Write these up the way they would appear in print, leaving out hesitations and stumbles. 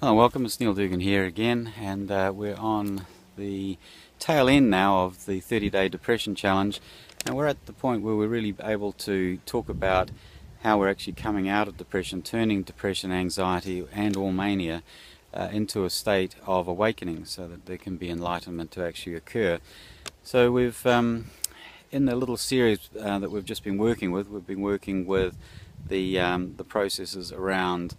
Hello, welcome. It's Neil Dugan here again, and we're on the tail end now of the 30-day depression challenge, and we're at the point where we're really able to talk about how we're actually coming out of depression, turning depression, anxiety and or mania into a state of awakening so that there can be enlightenment to actually occur. So we've in the little series that we've just been working with, we've been working with the processes around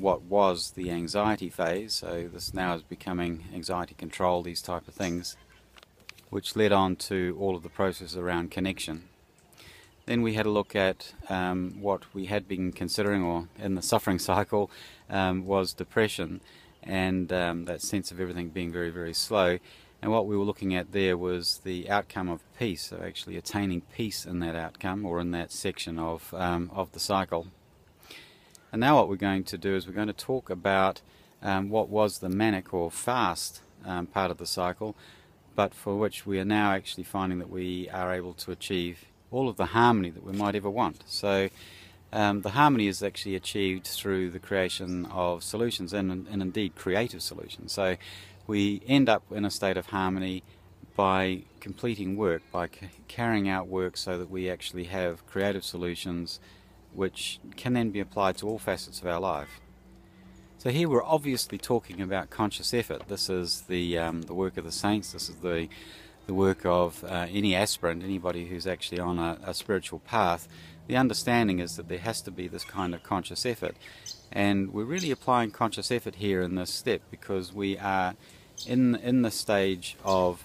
what was the anxiety phase. So this now is becoming anxiety control, these type of things, which led on to all of the processes around connection. Then we had a look at what we had been considering, or in the suffering cycle, was depression, and that sense of everything being very, very slow. And what we were looking at there was the outcome of peace, so actually attaining peace in that outcome, or in that section of the cycle. And now what we're going to do is we're going to talk about what was the manic or fast part of the cycle, but for which we are now actually finding that we are able to achieve all of the harmony that we might ever want. So the harmony is actually achieved through the creation of solutions, and indeed creative solutions. So we end up in a state of harmony by completing work, by carrying out work, so that we actually have creative solutions which can then be applied to all facets of our life. So here we're obviously talking about conscious effort. This is the work of the saints. This is the work of any aspirant, anybody who's actually on a spiritual path. The understanding is that there has to be this kind of conscious effort, and we're really applying conscious effort here in this step because we are in the stage of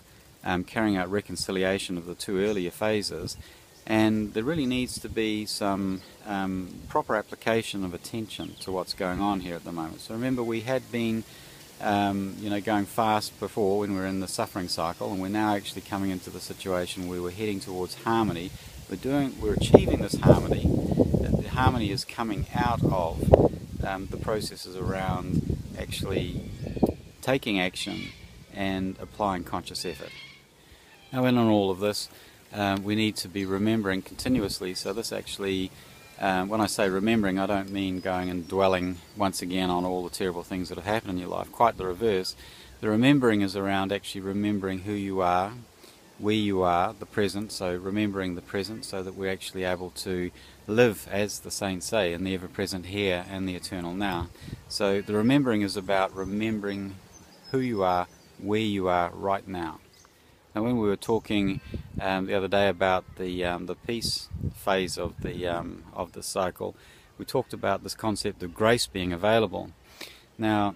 carrying out reconciliation of the two earlier phases. And there really needs to be some proper application of attention to what's going on here at the moment. So remember, we had been going fast before when we were in the suffering cycle, and we're now actually coming into the situation where we're heading towards harmony. We're achieving this harmony. The harmony is coming out of the processes around actually taking action and applying conscious effort. Now, in on all of this, we need to be remembering continuously. So this actually, when I say remembering, I don't mean going and dwelling once again on all the terrible things that have happened in your life. Quite the reverse. The remembering is around actually remembering who you are, where you are, the present. So remembering the present so that we're actually able to live, as the saints say, in the ever-present here and the eternal now. So the remembering is about remembering who you are, where you are right now. Now, when we were talking the other day about the peace phase of the cycle, we talked about this concept of grace being available. Now,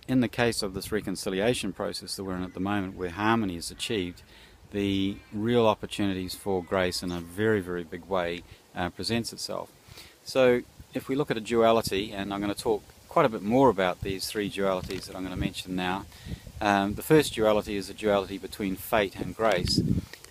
in the case of this reconciliation process that we're in at the moment, where harmony is achieved, the real opportunities for grace in a very, very big way presents itself. So, if we look at a duality, and I'm going to talk quite a bit more about these three dualities that I'm going to mention now. The first duality is a duality between fate and grace,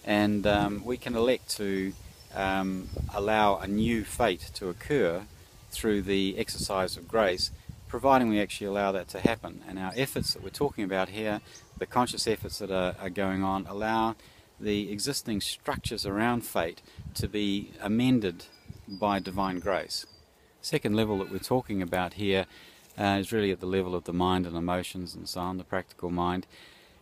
and we can elect to allow a new fate to occur through the exercise of grace, providing we actually allow that to happen. And our efforts that we're talking about here, the conscious efforts that are going on, allow the existing structures around fate to be amended by divine grace. Second level that we're talking about here is really at the level of the mind and emotions and so on, the practical mind.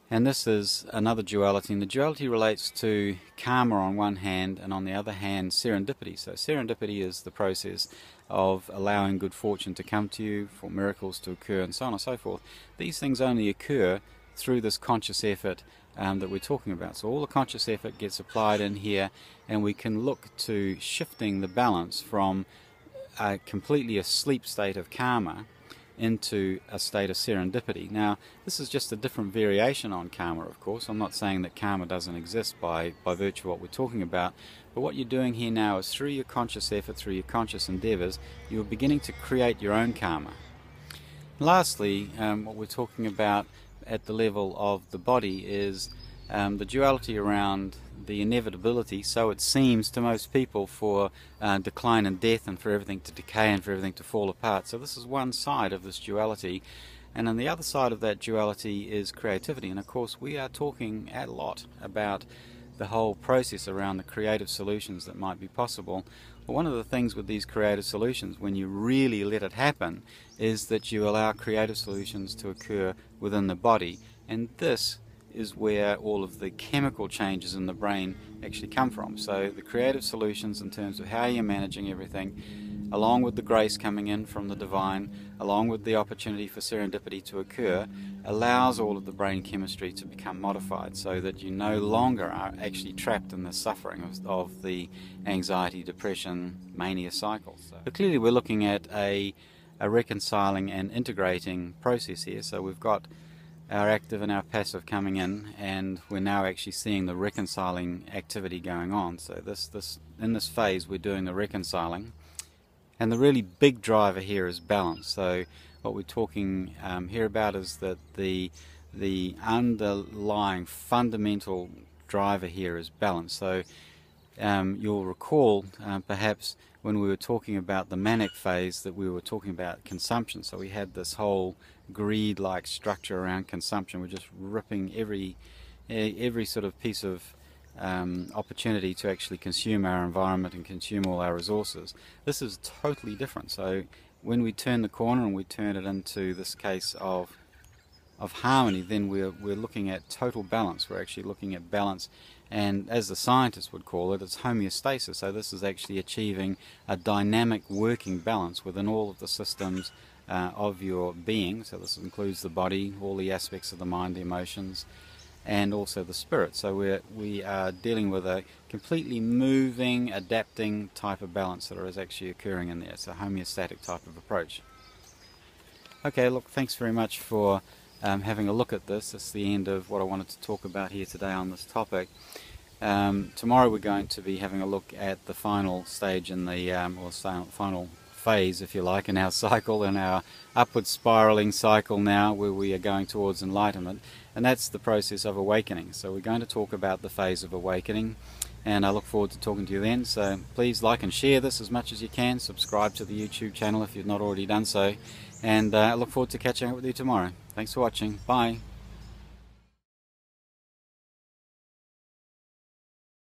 And this is another duality, and the duality relates to karma on one hand, and on the other hand serendipity. So serendipity is the process of allowing good fortune to come to you, for miracles to occur, and so on and so forth. These things only occur through this conscious effort that we're talking about. So all the conscious effort gets applied in here, and we can look to shifting the balance from a completely asleep state of karma into a state of serendipity. Now, this is just a different variation on karma, of course. I'm not saying that karma doesn't exist by virtue of what we're talking about, but what you're doing here now is through your conscious effort, through your conscious endeavors, you're beginning to create your own karma. Lastly, what we're talking about at the level of the body is the duality around the inevitability, so it seems to most people, for decline and death, and for everything to decay and for everything to fall apart. So this is one side of this duality, and on the other side of that duality is creativity. And of course we are talking a lot about the whole process around the creative solutions that might be possible, But one of the things with these creative solutions, when you really let it happen, is that you allow creative solutions to occur within the body, and this is where all of the chemical changes in the brain actually come from. So the creative solutions in terms of how you're managing everything, along with the grace coming in from the divine, along with the opportunity for serendipity to occur, allows all of the brain chemistry to become modified so that you no longer are actually trapped in the suffering of the anxiety, depression, mania cycles. So clearly we're looking at a reconciling and integrating process here. So we've got our active and our passive coming in, and we're now actually seeing the reconciling activity going on. So in this phase we're doing the reconciling, and the really big driver here is balance. So what we're talking here about is that the underlying fundamental driver here is balance. So you'll recall perhaps when we were talking about the manic phase that we were talking about consumption. So we had this whole greed-like structure around consumption. We're just ripping every sort of piece of opportunity to actually consume our environment and consume all our resources. This is totally different. So when we turn the corner and we turn it into this case of harmony, then we're looking at total balance. We're actually looking at balance, and as the scientists would call it, it's homeostasis. So this is actually achieving a dynamic working balance within all of the systems of your being. So this includes the body, all the aspects of the mind, the emotions, and also the spirit. So we are dealing with a completely moving, adapting type of balance that is actually occurring in there. It's a homeostatic type of approach. Okay, look, thanks very much for having a look at this. It's the end of what I wanted to talk about here today on this topic. Tomorrow we're going to be having a look at the final stage in the, or final phase, if you like, in our cycle, in our upward spiraling cycle now, where we are going towards enlightenment, and that's the process of awakening. So we're going to talk about the phase of awakening, and I look forward to talking to you then. So please like and share this as much as you can. Subscribe to the YouTube channel if you've not already done so, and I look forward to catching up with you tomorrow. Thanks for watching. Bye.